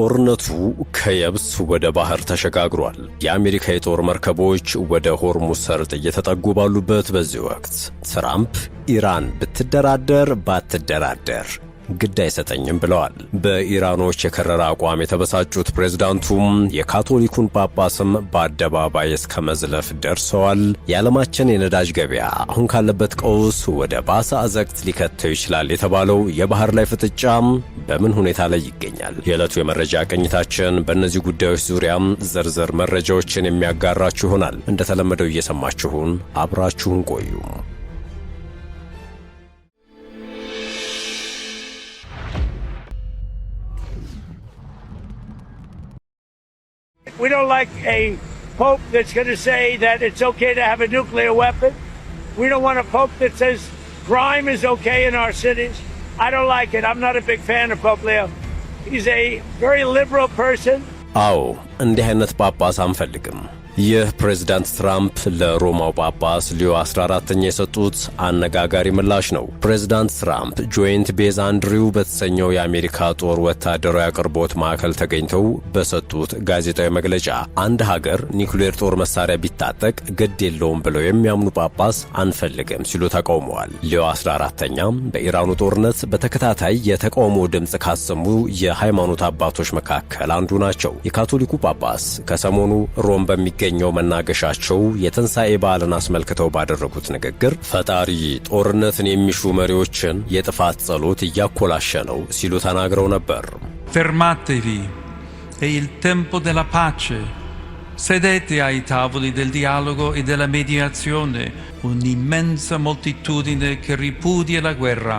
ጦርነቱ ከየብስ ወደ ባህር ተሸጋግሯል። የአሜሪካ የጦር መርከቦች ወደ ሆርሙዝ ሰርጥ እየተጠጉ ባሉበት በዚህ ወቅት ትራምፕ ኢራን ብትደራደር ባትደራደር ግድ አይሰጠኝም ብለዋል። በኢራኖች የከረረ አቋም የተበሳጩት ፕሬዝዳንቱም የካቶሊኩን ጳጳስም በአደባባይ እስከ መዝለፍ ደርሰዋል። የዓለማችን የነዳጅ ገበያ አሁን ካለበት ቀውስ ወደ ባሰ አዘቅት ሊከተው ይችላል የተባለው የባህር ላይ ፍጥጫም በምን ሁኔታ ላይ ይገኛል? የዕለቱ የመረጃ ቅኝታችን በእነዚህ ጉዳዮች ዙሪያም ዝርዝር መረጃዎችን የሚያጋራችሁ ይሆናል። እንደተለመደው እየሰማችሁን አብራችሁን ቆዩ። We don't like a pope that's going to say that it's okay to have a nuclear weapon. We don't want a pope that says crime is okay in our cities. I don't like it. I'm not a big fan of Pope Leo. He's a very liberal person. አዎ እንዲህ አይነት ጳጳስ አንፈልግም። ይህ ፕሬዝዳንት ትራምፕ ለሮማው ጳጳስ ሊዮ 14ኛ የሰጡት አነጋጋሪ ምላሽ ነው። ፕሬዝዳንት ትራምፕ ጆይንት ቤዝ አንድሪው በተሰኘው የአሜሪካ ጦር ወታደራዊ አቅርቦት ማዕከል ተገኝተው በሰጡት ጋዜጣዊ መግለጫ አንድ ሀገር ኒውክሌር ጦር መሳሪያ ቢታጠቅ ግድ የለውም ብለው የሚያምኑ ጳጳስ አንፈልግም ሲሉ ተቃውመዋል። ሊዮ 14ኛም በኢራኑ ጦርነት በተከታታይ የተቃውሞ ድምፅ ካሰሙ የሃይማኖት አባቶች መካከል አንዱ ናቸው። የካቶሊኩ ጳጳስ ከሰሞኑ ሮም በሚገ ኛው መናገሻቸው የትንሣኤ በዓልን አስመልክተው ባደረጉት ንግግር ፈጣሪ ጦርነትን የሚሹ መሪዎችን የጥፋት ጸሎት እያኮላሸ ነው ሲሉ ተናግረው ነበር። Fermatevi, è il tempo della pace. Sedete ai tavoli del dialogo e della mediazione, un'immensa moltitudine che ripudia la guerra,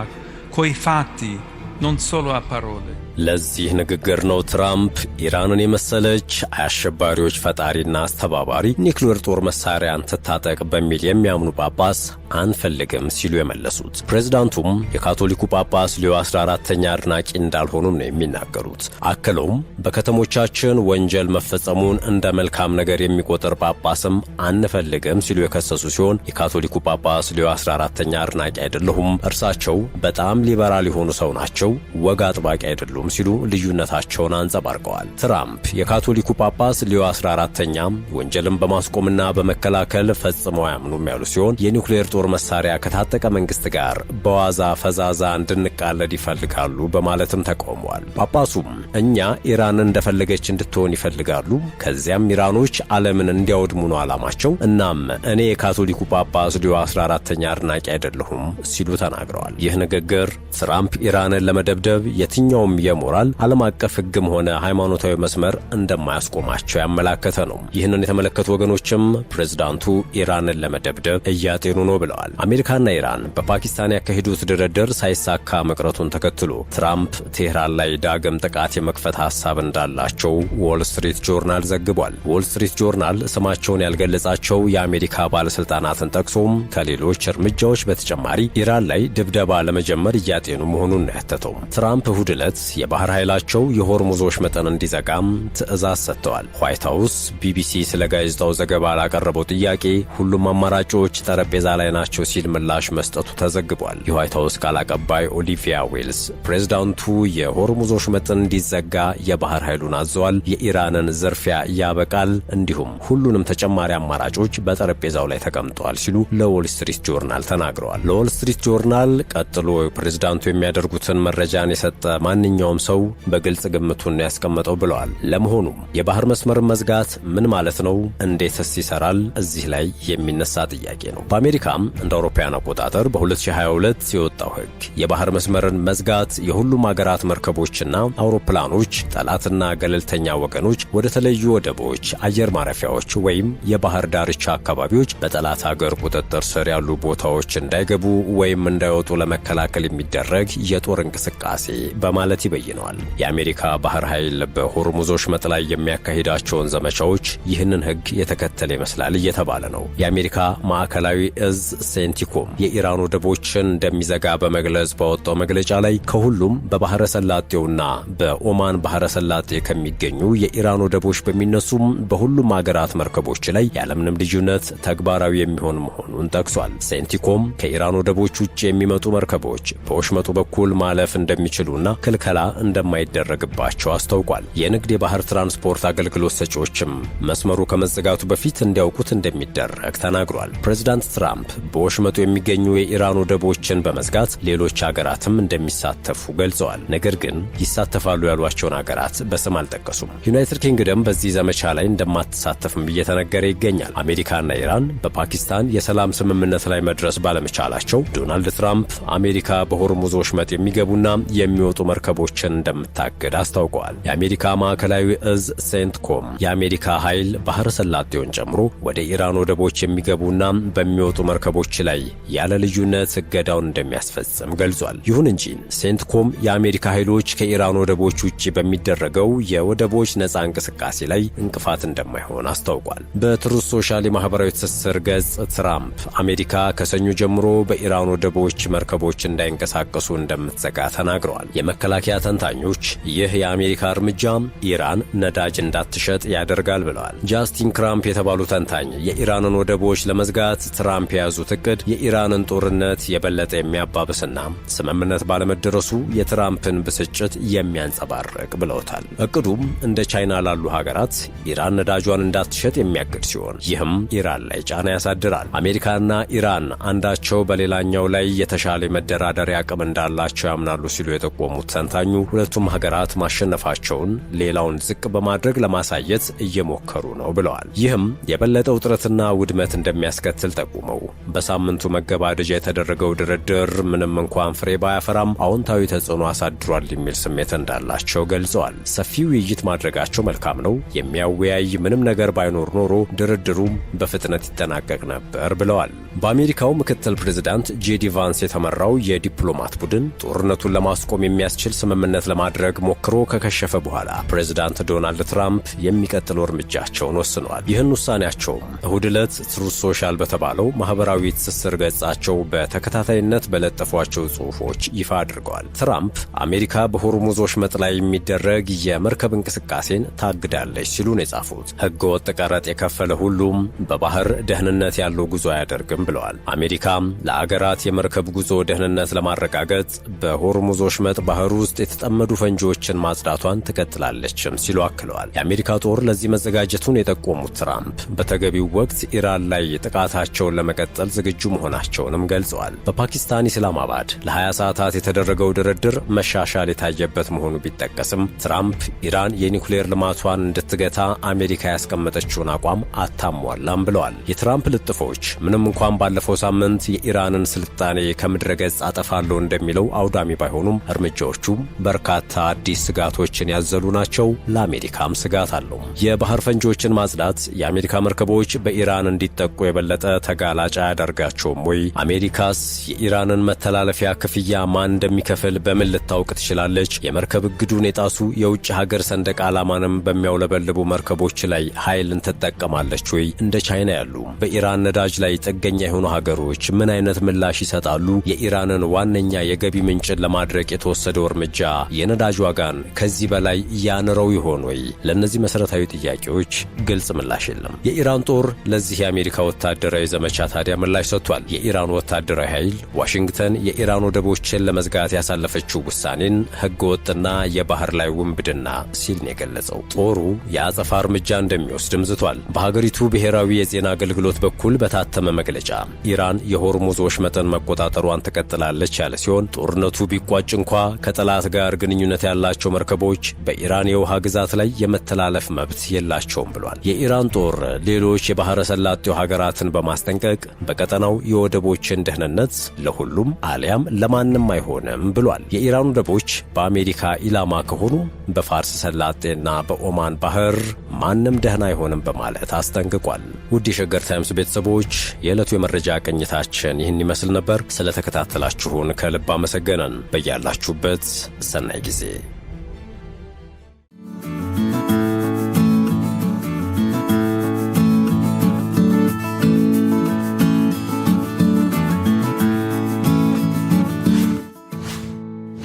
coi fatti, non solo a parole. ለዚህ ንግግር ነው ትራምፕ ኢራንን የመሰለች አሸባሪዎች ፈጣሪና አስተባባሪ ኒውክሌር ጦር መሳሪያን ትታጠቅ በሚል የሚያምኑ ጳጳስ አንፈልግም ሲሉ የመለሱት። ፕሬዝዳንቱም የካቶሊኩ ጳጳስ ሊዮ 14ኛ አድናቂ እንዳልሆኑም ነው የሚናገሩት። አክለውም በከተሞቻችን ወንጀል መፈጸሙን እንደ መልካም ነገር የሚቆጥር ጳጳስም አንፈልግም ሲሉ የከሰሱ ሲሆን የካቶሊኩ ጳጳስ ሊዮ 14ኛ አድናቂ አይደለሁም፣ እርሳቸው በጣም ሊበራል የሆኑ ሰው ናቸው፣ ወግ አጥባቂ አይደሉም ሲሉ ልዩነታቸውን አንጸባርቀዋል። ትራምፕ የካቶሊኩ ጳጳስ ሊዮ 14ኛም ወንጀልን በማስቆምና በመከላከል ፈጽመው አያምኑም ያሉ ሲሆን የኒውክሌር ጦር መሳሪያ ከታጠቀ መንግስት ጋር በዋዛ ፈዛዛ እንድንቃለድ ይፈልጋሉ በማለትም ተቃውመዋል። ጳጳሱም እኛ ኢራን እንደፈለገች እንድትሆን ይፈልጋሉ፣ ከዚያም ኢራኖች ዓለምን እንዲያወድሙ ነው ዓላማቸው። እናም እኔ የካቶሊኩ ጳጳስ ሊዮ 14ኛ አድናቂ አይደለሁም ሲሉ ተናግረዋል። ይህ ንግግር ትራምፕ ኢራንን ለመደብደብ የትኛውም ሞራል ዓለም አቀፍ ሕግም ሆነ ሃይማኖታዊ መስመር እንደማያስቆማቸው ያመላከተ ነው። ይህንን የተመለከቱ ወገኖችም ፕሬዝዳንቱ ኢራንን ለመደብደብ እያጤኑ ነው ብለዋል። አሜሪካና ኢራን በፓኪስታን ያካሄዱት ድርድር ሳይሳካ መቅረቱን ተከትሎ ትራምፕ ቴህራን ላይ ዳግም ጥቃት የመክፈት ሐሳብ እንዳላቸው ዎል ስትሪት ጆርናል ዘግቧል። ዎል ስትሪት ጆርናል ስማቸውን ያልገለጻቸው የአሜሪካ ባለስልጣናትን ጠቅሶም ከሌሎች እርምጃዎች በተጨማሪ ኢራን ላይ ድብደባ ለመጀመር እያጤኑ መሆኑን ነው ያተተው። ትራምፕ እሁድ ዕለት የባህር ኃይላቸው የሆርሙዞች መጠን እንዲዘጋም ትዕዛዝ ሰጥተዋል። ዋይት ሃውስ ቢቢሲ ስለ ጋዜጣው ዘገባ ላቀረበው ጥያቄ ሁሉም አማራጮች ጠረጴዛ ላይ ናቸው ሲል ምላሽ መስጠቱ ተዘግቧል። የዋይት ሃውስ ቃል አቀባይ ኦሊቪያ ዌልስ ፕሬዝዳንቱ የሆርሙዞች መጠን እንዲዘጋ የባህር ኃይሉን አዘዋል፣ የኢራንን ዝርፊያ ያበቃል፣ እንዲሁም ሁሉንም ተጨማሪ አማራጮች በጠረጴዛው ላይ ተቀምጠዋል ሲሉ ለዎል ስትሪት ጆርናል ተናግረዋል። ለዎል ስትሪት ጆርናል ቀጥሎ ፕሬዝዳንቱ የሚያደርጉትን መረጃን የሰጠ ማንኛውም ሰው በግልጽ ግምቱን ያስቀመጠው ብለዋል። ለመሆኑ የባህር መስመርን መዝጋት ምን ማለት ነው? እንዴትስ ይሰራል? እዚህ ላይ የሚነሳ ጥያቄ ነው። በአሜሪካም እንደ አውሮፓውያን አቆጣጠር በ2022 የወጣው ሕግ የባህር መስመርን መዝጋት የሁሉም አገራት መርከቦችና አውሮፕላኖች ጠላትና ገለልተኛ ወገኖች ወደ ተለዩ ወደቦች፣ አየር ማረፊያዎች ወይም የባህር ዳርቻ አካባቢዎች በጠላት ሀገር ቁጥጥር ስር ያሉ ቦታዎች እንዳይገቡ ወይም እንዳይወጡ ለመከላከል የሚደረግ የጦር እንቅስቃሴ በማለት ይበይነዋል። የአሜሪካ ባህር ኃይል በሆርሙዞች መጥ ላይ የሚያካሂዳቸውን ዘመቻዎች ይህንን ሕግ የተከተለ ይመስላል እየተባለ ነው። የአሜሪካ ማዕከላዊ እዝ ሴንቲኮም የኢራን ወደቦችን እንደሚዘጋ በመግለጽ ባወጣው መግለጫ ላይ ከሁሉም በባህረ ሰላጤውና በኦማን ባህረ ሰላጤ ከሚገኙ የኢራን ወደቦች በሚነሱም በሁሉም አገራት መርከቦች ላይ ያለምንም ልዩነት ተግባራዊ የሚሆን መሆኑን ጠቅሷል። ሴንቲኮም ከኢራን ወደቦች ውጭ የሚመጡ መርከቦች በወሽመጡ በኩል ማለፍ እንደሚችሉና ክልከላ እንደማይደረግባቸው አስታውቋል። የንግድ የባህር ትራንስፖርት አገልግሎት ሰጪዎችም መስመሩ ከመዘጋቱ በፊት እንዲያውቁት እንደሚደረግ ተናግሯል። ፕሬዝዳንት ትራምፕ በወሽመጡ የሚገኙ የኢራን ወደቦችን በመዝጋት ሌሎች ሀገራትም እንደሚሳተፉ ገልጸዋል። ነገር ግን ይሳተፋሉ ያሏቸውን ሀገራት በስም አልጠቀሱም። ዩናይትድ ኪንግደም በዚህ ዘመቻ ላይ እንደማትሳተፍም እየተነገረ ይገኛል። አሜሪካና ኢራን በፓኪስታን የሰላም ስምምነት ላይ መድረስ ባለመቻላቸው ዶናልድ ትራምፕ አሜሪካ በሆርሙዝ ወሽመጥ የሚገቡና የሚወጡ መርከቦችን እንደምታግድ አስታውቀዋል። የአሜሪካ ማዕከላዊ እዝ ሴንትኮም የአሜሪካ ኃይል ባህረ ሰላጤውን ጨምሮ ወደ ኢራን ወደቦች የሚገቡና በሚወጡ መርከቦች ላይ ያለ ልዩነት እገዳውን እንደሚያስፈጽም ገልጿል። ይሁን እንጂ ሴንትኮም የአሜሪካ ኃይሎች ከኢራን ወደቦች ውጪ በሚደረገው የወደቦች ነፃ እንቅስቃሴ ላይ እንቅፋት እንደማይሆን አስታውቋል። በትሩዝ ሶሻል የማህበራዊ ትስስር ገጽ ትራምፕ አሜሪካ ከሰኞ ጀምሮ በኢራን ወደቦች መርከቦች እንዳይንቀሳቀሱ እንደምትዘጋ ተናግረዋል። የመከላከያ ተንታኞች ይህ የአሜሪካ እርምጃ ኢራን ነዳጅ እንዳትሸጥ ያደርጋል ብለዋል። ጃስቲን ክራምፕ የተባሉ ተንታኝ የኢራንን ወደቦች ለመዝጋት ትራምፕ የያዙት እቅድ የኢራንን ጦርነት የበለጠ የሚያባብስና ስምምነት ባለመደረሱ የትራምፕን ብስጭት የሚያንጸባርቅ ብለውታል። እቅዱም እንደ ቻይና ላሉ ሀገራት ኢራን ነዳጇን እንዳትሸጥ የሚያግድ ሲሆን ይህም ኢራን ላይ ጫና ያሳድራል። አሜሪካና ኢራን አንዳቸው በሌላኛው ላይ የተሻለ መደራደሪያ አቅም እንዳላቸው ያምናሉ ሲሉ የጠቆሙት ተንታኙ ሁለቱም ሀገራት ማሸነፋቸውን ሌላውን ዝቅ በማድረግ ለማሳየት እየሞከሩ ነው ብለዋል። ይህም የበለጠ ውጥረትና ውድመት እንደሚያስከትል ጠቁመው በሳምንቱ መገባደጃ የተደረገው ድርድር ምንም እንኳን ፍሬ ባያፈራም አዎንታዊ ተጽዕኖ አሳድሯል የሚል ስሜት እንዳላቸው ገልጸዋል። ሰፊ ውይይት ማድረጋቸው መልካም ነው። የሚያወያይ ምንም ነገር ባይኖር ኖሮ ድርድሩ በፍጥነት ይጠናቀቅ ነበር ብለዋል። በአሜሪካው ምክትል ፕሬዝዳንት ጄዲ ቫንስ የተመራው የዲፕሎማት ቡድን ጦርነቱን ለማስቆም የሚያስችል ስምምነት ለማድረግ ሞክሮ ከከሸፈ በኋላ ፕሬዝዳንት ዶናልድ ትራምፕ የሚቀጥለው እርምጃቸውን ወስነዋል። ይህን ውሳኔያቸውም እሁድ ዕለት ትሩዝ ሶሻል በተባለው ማህበራዊ ትስስር ገጻቸው በተከታታይነት በለጠፏቸው ጽሑፎች ይፋ አድርገዋል። ትራምፕ አሜሪካ በሆርሙዝ ወሽመጥ ላይ የሚደረግ የመርከብ እንቅስቃሴን ታግዳለች ሲሉ ነው የጻፉት። ሕገወጥ ቀረጥ የከፈለ ሁሉም በባህር ደህንነት ያለው ጉዞ አያደርግም ብለዋል። አሜሪካ ለአገራት የመርከብ ጉዞ ደህንነት ለማረጋገጥ በሆርሙዝ ወሽመጥ ባህር ውስጥ የተጠመዱ ፈንጂዎችን ማጽዳቷን ትቀጥላለችም ሲሉ አክለዋል። የአሜሪካ ጦር ለዚህ መዘጋጀቱን የጠቆሙት ትራምፕ በተገቢው ወቅት ኢራን ላይ ጥቃታቸውን ለመቀጠል ዝግጁ መሆናቸውንም ገልጸዋል። በፓኪስታን ኢስላማባድ ለ20 ሰዓታት የተደረገው ድርድር መሻሻል የታየበት መሆኑ ቢጠቀስም ትራምፕ ኢራን የኒውክሌር ልማቷን እንድትገታ አሜሪካ ያስቀመጠችውን አቋም አታሟላም ብለዋል። የትራምፕ ልጥፎች ምንም እንኳን ባለፈው ሳምንት የኢራንን ስልጣኔ ከምድረ ገጽ አጠፋለሁ እንደሚለው አውዳሚ ባይሆኑም እርምጃዎቹ በርካታ አዲስ ስጋቶችን ያዘሉ ናቸው። ለአሜሪካም ስጋት አለው። የባህር ፈንጂዎችን ማጽዳት የአሜሪካ መርከቦች በኢራን እንዲጠቁ የበለጠ ተጋላጭ አያደርጋቸውም ወይ? አሜሪካስ የኢራንን መተላለፊያ ክፍያ ማን እንደሚከፍል በምን ልታውቅ ትችላለች? የመርከብ እግዱን የጣሱ የውጭ ሀገር ሰንደቅ ዓላማንም በሚያውለበልቡ መርከቦች ላይ ኃይልን ትጠቀማለች ወይ? እንደ ቻይና ያሉ በኢራን ነዳጅ ላይ ጥገኛ የሆኑ ሀገሮች ምን አይነት ምላሽ ይሰጣሉ? የኢራንን ዋነኛ የገቢ ምንጭን ለማድረቅ የተወሰደው እርምጃ የነዳጅ ዋጋን ከዚህ በላይ ያንረው ይሆን ወይ? ለእነዚህ መሠረታዊ ጥያቄዎች ግልጽ ምላሽ የለም። የኢራን ጦር ለዚህ የአሜሪካ ወታደራዊ ዘመቻ ታዲያ ምላሽ ሰጥቷል። የኢራን ወታደራዊ ኃይል ዋሽንግተን የኢራን ወደቦችን ለመዝጋት ያሳለፈችው ውሳኔን ሕገወጥና የባህር ላይ ውንብድና ሲል ነው የገለጸው። ጦሩ የአጸፋ እርምጃ እንደሚወስድም ዝቷል። በሀገሪቱ ብሔራዊ የዜና አገልግሎት በኩል በታተመ መግለጫ ኢራን የሆርሙዝ ወሽመጥን መቆጣጠሯን ትቀጥላለች ያለ ሲሆን ጦርነቱ ቢቋጭ እንኳ ከጠላት ጋር ግንኙነት ያላቸው መርከቦች በኢራን የውሃ ግዛት ላይ የመተላለፍ መብት የላቸውም ብሏል። የኢራን ጦር ሌሎች የባህረ ሰላጤው ሀገራትን በማስጠንቀቅ በቀጠናው የወደቦችን ደህንነት ለሁሉም አሊያም ለማንም አይሆንም ብሏል። የኢራን ወደቦች በአሜሪካ ኢላማ ከሆኑ በፋርስ ሰላጤና በኦማን ባህር ማንም ደህና አይሆንም በማለት አስጠንቅቋል። ውድ የሸገር ታይምስ ቤተሰቦች የዕለቱ የመረጃ ቅኝታችን ይህን ይመስል ነበር። ስለተከታተላችሁን ከልብ አመሰገነን። በያላችሁበት ሰናይ ጊዜ።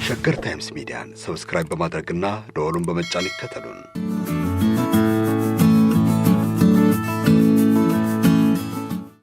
ሸገር ታይምስ ሚዲያን ሰብስክራይብ በማድረግና ደወሉን በመጫን ይከተሉን።